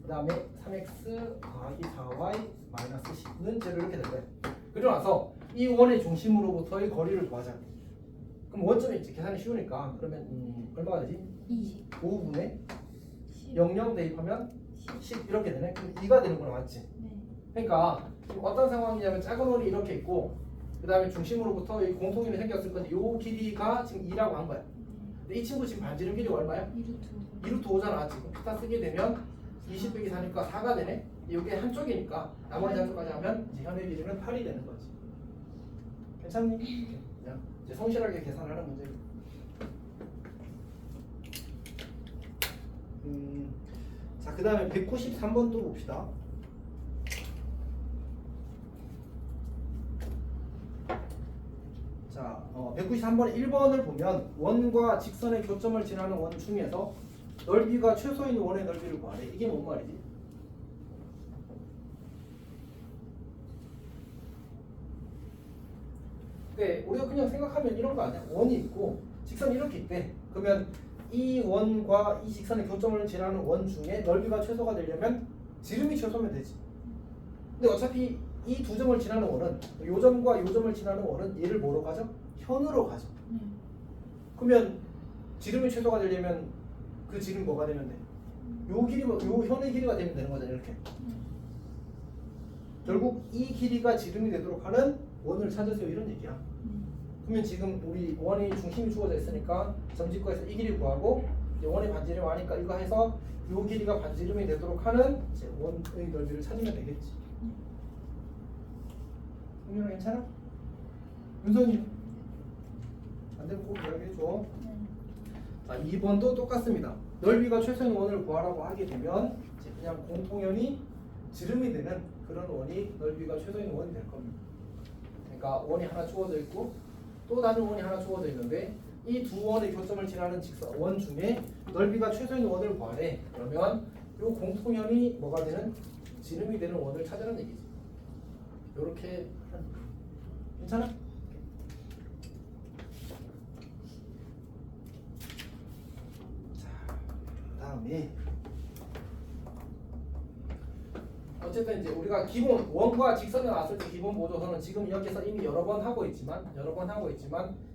Speaker 1: 그 다음에 3x 더하기 4y 마이너스 10는 제로 이렇게 될 거예요. 그리고 나서 이 원의 중심으로부터의 거리를 구하자. 그럼 원점이 이제 계산이 쉬우니까 그러면 얼마가 되지?
Speaker 3: 20.
Speaker 1: 5분의 00 대입하면 10 이렇게 되네. 그럼 2가 되는구나, 맞지? 그러니까 지금 어떤 상황이냐면 작은 원이 이렇게 있고 그 다음에 중심으로부터 이 공통인이 생겼을 건데 이 길이가 지금 2라고 한 거야. 근데 이 친구 지금 반지름 길이가 얼마야? 2루트 5잖아. 지금 피타 쓰게 되면 20 빼기 4니까 4가 되네. 이게 한쪽이니까 나머지 한쪽까지 하면 이제 현의 길이는 8이 되는 거지. 괜찮니? 그냥 이제 성실하게 계산하는 문제고. 자, 그 다음에 193번 또 봅시다. 자, 193번에 1번을 보면 원과 직선의 교점을 지나는 원 중에서 넓이가 최소인 원의 넓이를 구하래. 이게 뭔 말이지? 네, 우리가 그냥 생각하면 이런 거 아니야? 원이 있고 직선이 이렇게 있대. 그러면 이 원과 이 직선의 교점을 지나는 원 중에 넓이가 최소가 되려면 지름이 최소면 되지. 근데 어차피 이 두 점을 지나는 원은 요 점과 요 점을 지나는 원은 얘를 뭐로 가죠? 현으로 가죠. 그러면 지름이 최소가 되려면 그 지름이 뭐가 되면 돼? 요 길이 요 현의 길이가 되면 되는 거잖아요. 이렇게. 결국 이 길이가 지름이 되도록 하는 원을 찾으세요. 이런 얘기야. 그러면 지금 우리 원이 중심이 주어져 있으니까 점집거에서 이 길이 구하고 이제 원의 반지름이 하니까 이거 해서 요 길이가 반지름이 되도록 하는 이제 원의 넓이를 찾으면 되겠지. 윤준아 괜찮아? 윤선이 안 되면 꼭 이야기해줘. 자, 2번도 똑같습니다. 넓이가 최소인 원을 구하라고 하게 되면 이제 그냥 공통연이 지름이 되는 그런 원이 넓이가 최소인 원이 될 겁니다. 그러니까 원이 하나 주어져 있고 또 다른 원이 하나 주어져 있는데 이 두 원의 교점을 지나는 직선 원 중에 넓이가 최소인 원을 구하래. 그러면 이 공통연이 뭐가 되는 지름이 되는 원을 찾으라는 얘기지. 요렇게 괜찮아? 자, 그다음에 어쨌든 이제 우리가 기본 원과 직선에 나왔을 때 기본 보조선은 지금 여기서 이미 여러 번 하고 있지만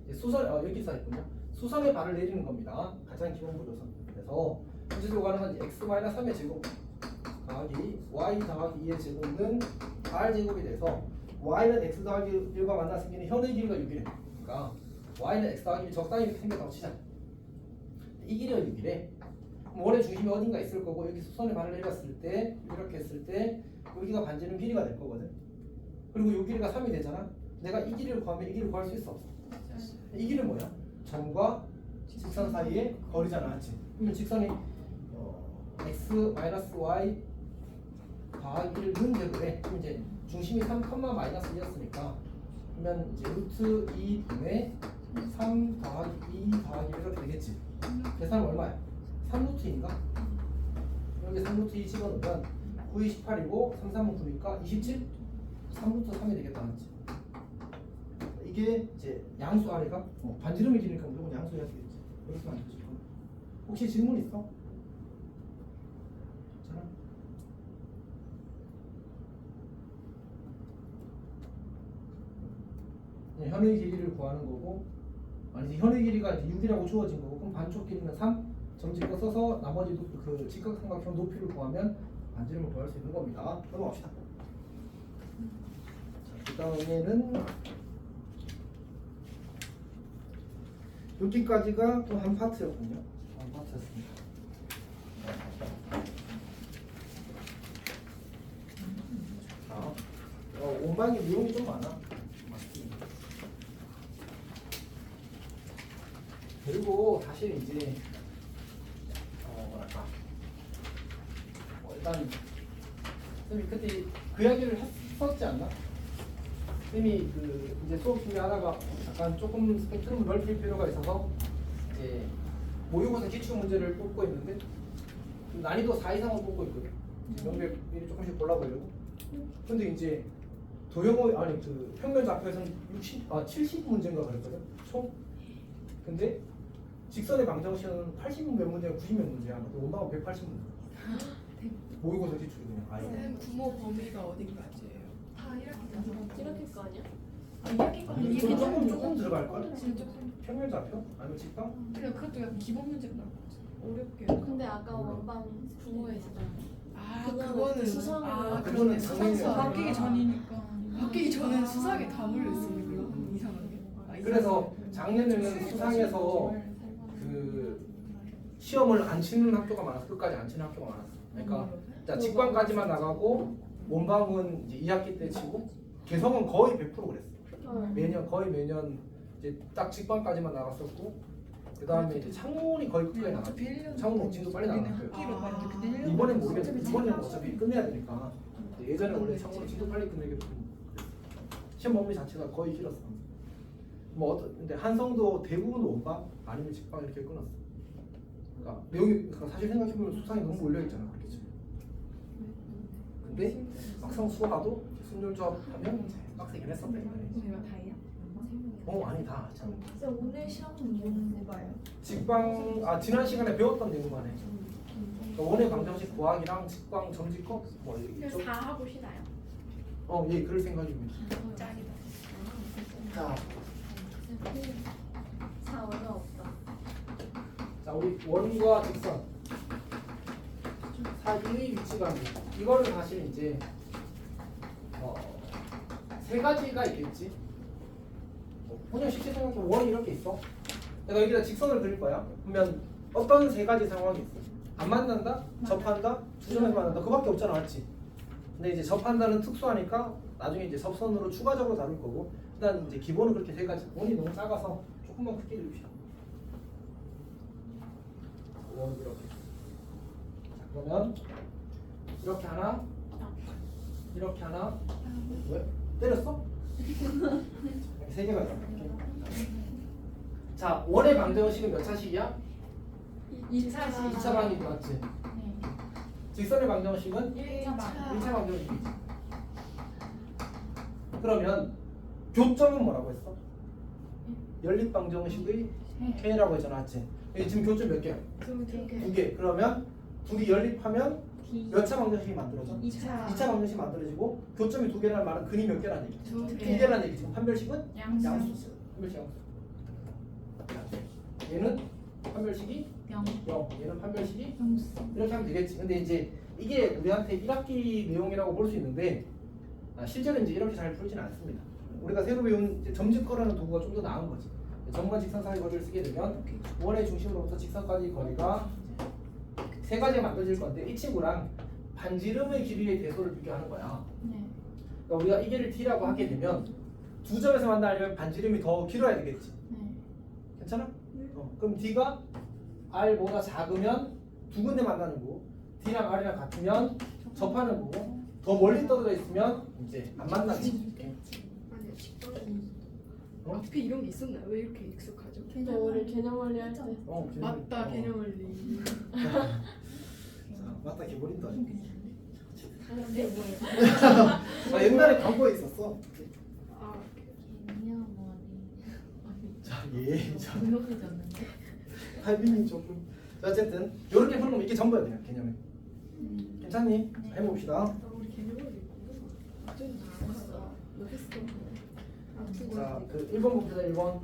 Speaker 1: 이제 수선 여기 써 있군요. 수선의 발을 내리는 겁니다. 가장 기본 보조선. 그래서 현재적으로 가는 건 x-3의 제곱 더하기 y 더하기 2의 제곱은 r 제곱이 돼서 y는 x 더하기 1과 만나 생기는 현의 길이가 6이래. 그러니까 y는 x 더하기 1 적당히 이렇게 생겼다고 치자. 이 길이가 6이래. 원의 중심이 어딘가 있을 거고 여기 수선의 발을 내렸을 때 이렇게 했을 때 여기가 반지름 길이가 될 거거든. 그리고 이 길이가 3이 되잖아. 내가 이 길이를 구하면 이 길이를 구할 수 있어 없어? 이 길이는 뭐야? 점과 직선 사이의 거리잖아. 맞지? 그러면 직선이 x-y 더하기 1는 제곱에 그럼 이제 중심이 3, -2였으니까 그러면 이제 루트 2분의 3 더하기 2 더하기 1 이렇게 되겠지. 계산은 얼마야? 3루트인가? 여기 3루트 2 집어넣으면 9, 2, 18이고 3, 3은 9니까 27? 3루트 3이 되겠다. 맞지? 이게 이제 양수 아래가 반지름이 길으니까 무조건 양수해야 되겠지. 그렇게 만들어줄 거야. 혹시 질문 있어? 괜찮아? 현의 길이를 구하는 거고 아니 현의 길이가 6이라고 주어진 거고 그럼 반쪽 길이는 3 점집거 써서 나머지 그 직각삼각형 높이를 구하면 반지름을 구할 수 있는 겁니다. 넘어갑시다. 그 다음에는 여기까지가 또 한 파트였군요. 한 파트였습니다. 자, 온방의 내용이 좀 많아. 맞습니다. 그리고 사실 이제 뭐랄까 일단 쌤이 그때 그 이야기를 했었지 않나? 쌤이 그 이제 수업 준비하다가 약간 조금 스펙트럼을 넓힐 필요가 있어서 이제 모의고사 기출 문제를 뽑고 있는데 난이도 4 이상을 뽑고 있거든. 명백 미리 조금씩 골라보려고. 근데 이제 도형의 아니 그 평면 좌표에서는 70 문제인가 그랬거든 총. 근데 직선의 방정식은 80 몇 문제가 90 몇 문제야. 온방은 180 문제. 모의고사 기출이 그냥 아예.
Speaker 2: 쌤 구모 범위가 어딘가지예요?
Speaker 3: 다 이렇게 거 아니야?
Speaker 1: 아니, 조금 들어갈 걸.
Speaker 2: 진짜 조금.
Speaker 1: 평면 좌표 아니면 직방?
Speaker 2: 근데 그것도 약간 기본 문제가 나올 것 같아. 어렵게.
Speaker 3: 근데 아까 원방 부모에 있었잖아.
Speaker 2: 아
Speaker 3: 그거는 수상으로.
Speaker 1: 그거는
Speaker 2: 수상
Speaker 1: 작년이야.
Speaker 2: 바뀌기 전이니까. 바뀌기 전엔 수상에 다 물려 있으니까 이상하게.
Speaker 1: 그래서 작년에는 수상에서 그 시험을 안 치는 학교가 많았어. 끝까지 안 치는 학교가 많았어. 그러니까 자, 직방까지만 나가고 원방은 이제 2학기 때 치고 개성은 거의 100% 그랬어. 매년 거의 매년 이제 딱 직방까지만 나갔었고 그 다음에 이제 창문이 거의 끝까지 나갔어. 창문 옥진도 빨리 나갔어요. 이번엔 모르겠는데 이번에는 어차피 끝내야 되니까 예전에 원래 창문 옥진도 빨리 끝내기로 시험 범위 자체가 거의 길었어. 근데 한성도 대부분 원방 아니면 직방 이렇게 끊었어. 그러니까 내용이 사실 생각해보면 수상이 너무 몰려있잖아. 그렇겠지. 근데 막상 수화도 순열조합하면 빡세긴 했었다.
Speaker 5: 저희가 다예요?
Speaker 1: 아니 다 참.
Speaker 3: 쌤 오늘 시험은 뭐 봐요?
Speaker 1: 직방 지난 시간에 배웠던 내용만 해. 그러니까 원의 방정식 구하기랑 직방 점집법 뭐
Speaker 2: 그래서
Speaker 1: 좀
Speaker 2: 다 하고 쉬나요?
Speaker 1: 예, 그럴 생각입니다.
Speaker 2: 짱이다.
Speaker 1: 자,
Speaker 3: 4 얼마 없다.
Speaker 1: 자, 우리 원과 직선 사이의 위치관계 이거를 사실 이제 세 가지가 있겠지. 그냥 쉽게 생각해 원이 이렇게 있어. 내가 여기다 직선을 그릴 거야. 그러면 어떤 세 가지 상황이 있어? 안 만난다, 접한다, 두 점에서 만난다. 그밖에 없잖아, 맞지? 근데 이제 접한다는 특수하니까 나중에 이제 접선으로 추가적으로 다룰 거고. 일단 이제 기본은 그렇게 세 가지. 원이 너무 작아서 조금만 크게 그립시다. 원 이렇게. 자, 그러면 이렇게 하나, 이렇게 하나. 왜? 때렸어? 세 개가 있어. 자, 원의 방정식은 몇 차식이야?
Speaker 2: 2차식.
Speaker 1: 2차 방정식 맞지? 직선의 방정식은
Speaker 2: 1차 방.
Speaker 1: 1차 방정식이지. 그러면 교점은 뭐라고 했어? 연립 방정식의 K라고 했잖아, 맞지? 여기 지금 교점 몇 개야? 2개. 그러면 둘이 연립하면 몇 차 방정식이 만들어져?
Speaker 2: 2차.
Speaker 1: 2차 방정식이 만들어지고 교점이 두 개라는 말은 근이 몇 개라는 얘기지?
Speaker 2: 두
Speaker 1: 두
Speaker 2: 개.
Speaker 1: 개라는 얘기지. 판별식은
Speaker 2: 양수.
Speaker 1: 판별식 양수. 얘는 판별식이 0. 얘는 판별식이 이렇게 하면 되겠지. 근데 이제 이게 우리한테 1학기 내용이라고 볼 수 있는데 실제로 이제 이렇게 잘 풀지는 않습니다. 우리가 새로 배운 이제 점집거라는 도구가 좀 더 나은 거지. 점과 직선 사이 거리를 쓰게 되면 원의 중심으로부터 직선까지 거리가 세 가지가 만들어질 건데 이 친구랑 반지름의 길이의 대소를 비교하는 거야. 그러니까 우리가 이 개를 t라고 하게 되면 두 점에서 만나려면 반지름이 더 길어야 되겠지. 괜찮아? 그럼 d가 r보다 작으면 두 군데 만나는 거고 d랑 r이랑 같으면 접하는 거고 더 멀리 떨어져 있으면 이제 안 만나는 거지.
Speaker 6: 아니 식당이 앞에 이런 게 있었나요? 왜 이렇게 익숙하죠?
Speaker 3: 우리 개념 원리 할 때.
Speaker 6: 맞다 개념 원리.
Speaker 1: 자, 맞다 개버린다.
Speaker 3: 근데 뭐예요?
Speaker 1: 옛날에 광고에 있었어.
Speaker 6: 아
Speaker 1: 자, 예. 자,
Speaker 5: 등록되지 않는데?
Speaker 1: 타이밍이 조금. 자, 어쨌든 이렇게 푸는 거 이게 전부야 그냥 개념에. 괜찮니? 자, 해봅시다.
Speaker 6: 우리 개념 원리 좀 나왔어. 너 했어.
Speaker 1: 자, 그 1번 봅시다. 1번.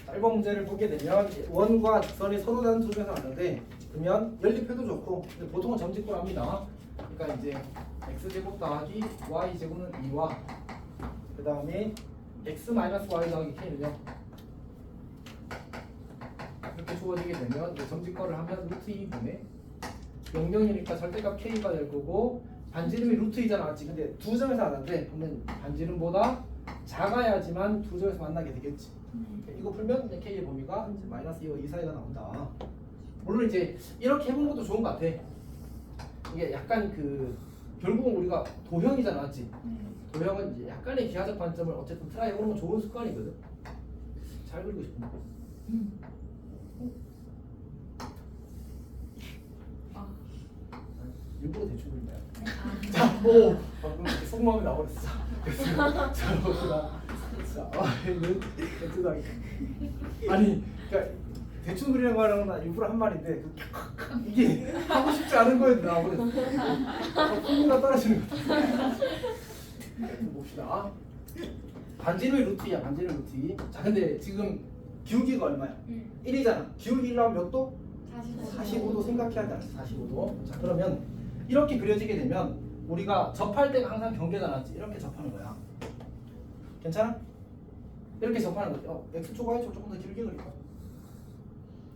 Speaker 1: 자, 1번 문제를 보게 되면 원과 직선이 서로 다른 두 점에서 왔는데 그러면 연립해도 좋고 근데 보통은 점집구로 합니다. 그러니까 이제 x제곱 더하기 y제곱은 2와 그 다음에 x 마이너스 y 더하기 k는요 이렇게 주어지게 되면 이제 점집거를 하면 루트 2분의 0,0이니까 절대값 k가 될 거고 반지름이 루트 2잖아, 맞지? 근데 두 점에서 만나는데 그러면 반지름보다 작아야지만 두 점에서 만나게 되겠지. 이거 풀면 이제 k의 범위가 이제 마이너스 2와 2 사이가 나온다. 물론 이제 이렇게 해보는 것도 좋은 것 같아. 이게 약간 그 결국은 우리가 도형이잖아, 맞지? 도형은 이제 약간의 기하적 관점을 어쨌든 트라이 해보는 건 좋은 습관이거든. 잘 그리고 싶은데. 일부러 대충 그린 거야. 자, 오! 방금 이렇게 속마음이 나버렸어. 자, 봅시다. 자, 얘는 대충 아니, 그러니까 대충 그리는 거는 나 일부러 한 말인데 이게 하고 싶지 않은 거에 나버렸어. 풍미가 떨어지는 거 같아. 봅시다. 반지름이 루트 2야, 반지름 루트 2. 자, 근데 지금 기울기가 얼마야? 1이잖아. 기울기 1로 하면 몇 도? 45도 생각해야 돼. 45도. 자, 그러면 이렇게 그려지게 되면 우리가 접할 때가 항상 경계가 났지. 이렇게 접하는 거야. 괜찮아? 이렇게 접하는 거죠. x축 y축 조금 더 길게 그릴까?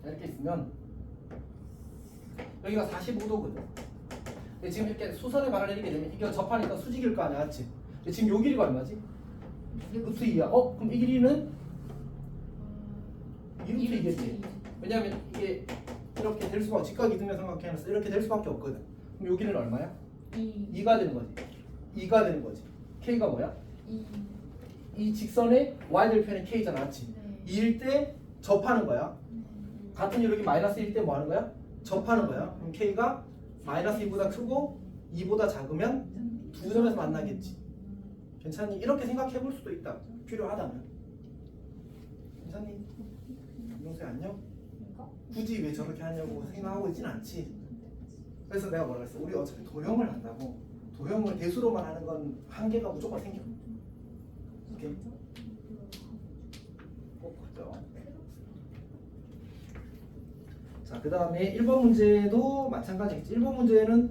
Speaker 1: 이렇게 있으면 여기가 45도거든. 근데 지금 이렇게 수선에 발을 내리게 되면 이게 접하니까 수직일 거 아니야, 맞지? 근데 지금 요 길이가 얼마지? 루트 2야. 그럼 이 길이는 2루트 2겠지. 왜냐하면 이게 이렇게 될 수밖에 직각 이등변 삼각형에서 이렇게 될 수밖에 없거든. 그럼 여기는 얼마야? 2가 되는 거지. 2가 되는 거지. k가 뭐야? 이 직선의 y절편이 k잖아, 맞지? 2일 때 접하는 거야. 같은 이력이 마이너스 1일 때 뭐 하는 거야? 접하는 거야. 그럼 k가 마이너스 2보다 크고 2보다 작으면 두 점에서 만나겠지. 괜찮니? 이렇게 생각해 볼 수도 있다. 필요하다면. 괜찮니? 영수야 안녕? 굳이 왜 저렇게 하냐고 생각하고 있진 않지. 그래서 내가 뭐라 그랬어? 우리 어차피 도형을 한다고. 도형을 대수로만 하는 건 한계가 무조건 생겨. 오케이. 꼭 그죠. 자, 그 다음에 1번 문제도 마찬가지겠지. 1번 문제는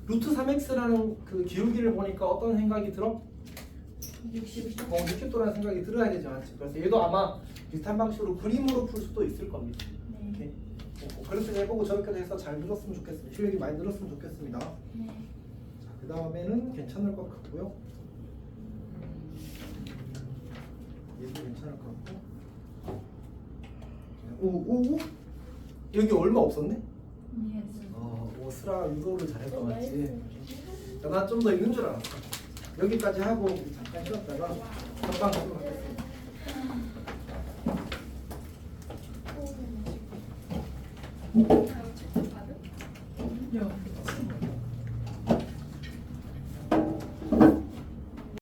Speaker 1: 루트 3x라는 그 기울기를 보니까 어떤 생각이 들어? 60도라는 생각이 들어야 되지 않지. 그래서 얘도 아마 비슷한 방식으로 그림으로 풀 수도 있을 겁니다. 오케이. 그렇게 해보고 저렇게 해서 잘 늘었으면 좋겠습니다. 실력이 많이 늘었으면 좋겠습니다. 자, 그 다음에는 괜찮을 것 같고요. 얘도 괜찮을 것 같고. 오. 여기 얼마 없었네? 오스라 유도를 잘했다 맞지? 난 좀 더 있는 줄 알았어. 여기까지 하고 잠깐 쉬었다가 금방 들어가겠습니다.